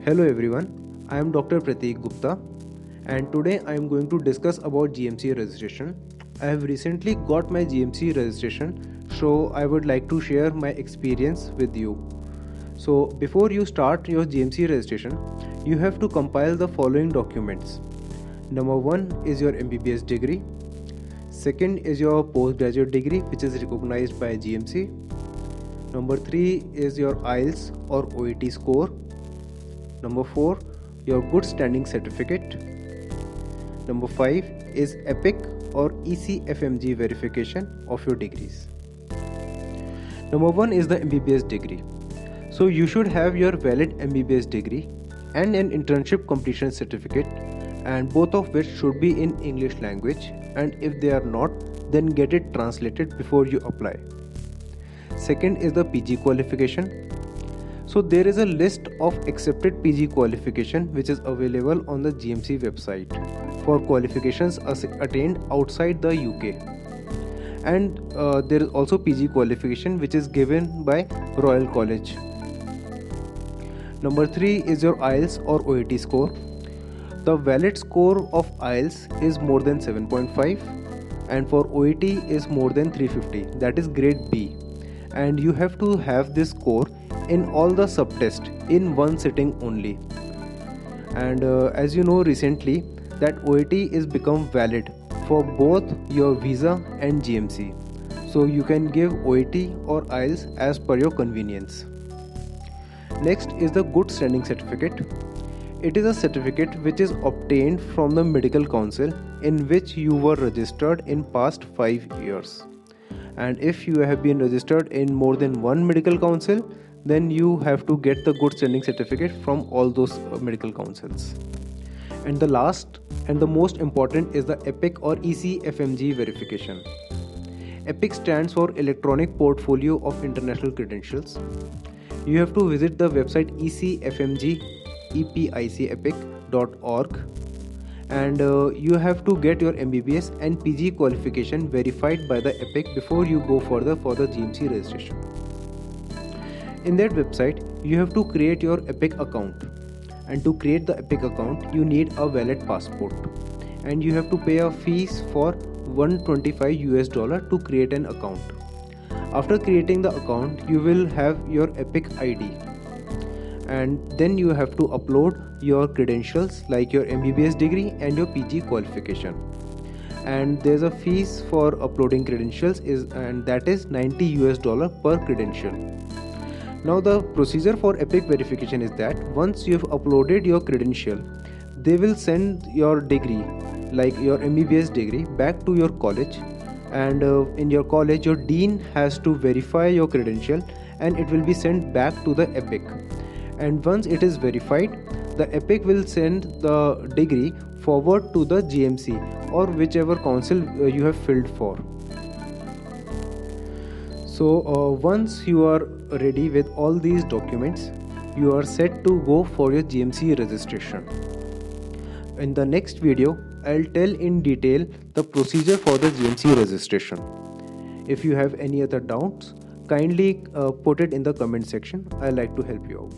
Hello everyone, I am Dr. Prateek Gupta and today I am going to discuss about GMC registration. I have recently got my GMC registration, so I would like to share my experience with you. So before you start your GMC registration, you have to compile the following documents. Number 1 is your MBBS degree. Second is your postgraduate degree which is recognized by GMC. Number 3 is your IELTS or OET score. Number 4, your good standing certificate. Number 5 is EPIC or ECFMG verification of your degrees. Number 1 is the MBBS degree. So you should have your valid MBBS degree and an internship completion certificate, and both of which should be in English language, and if they are not, then get it translated before you apply. Second is the PG qualification. So there is a list of accepted PG qualification which is available on the GMC website for qualifications attained outside the UK. And there is also PG qualification which is given by Royal College. Number 3 is your IELTS or OET score. The valid score of IELTS is more than 7.5 and for OET is more than 350, that is grade B. And you have to have this score in all the subtests in one sitting only. And as you know recently that OET is become valid for both your visa and GMC. So you can give OET or IELTS as per your convenience. Next is the good standing certificate. It is a certificate which is obtained from the medical council in which you were registered in past 5 years. And if you have been registered in more than one medical council, then you have to get the good standing certificate from all those medical councils. And the last and the most important is the EPIC or ECFMG verification. EPIC stands for Electronic Portfolio of International Credentials. You have to visit the website ecfmgepicepic.org and you have to get your MBBS and PG qualification verified by the EPIC before you go further for the GMC registration. In that website, you have to create your EPIC account, and to create the EPIC account, you need a valid passport, and you have to pay a fees for $125 to create an account. After creating the account, you will have your EPIC ID, and then you have to upload your credentials like your MBBS degree and your PG qualification. And there's a fees for uploading credentials and that is $90 per credential. Now the procedure for EPIC verification is that once you have uploaded your credential, they will send your degree like your MBBS degree back to your college, and in your college your dean has to verify your credential and it will be sent back to the EPIC. And once it is verified, the EPIC will send the degree forward to the GMC or whichever council you have filled for. So once you are ready with all these documents, you are set to go for your GMC registration. In the next video, I'll tell in detail the procedure for the GMC registration. If you have any other doubts, kindly put it in the comment section. I'd like to help you out.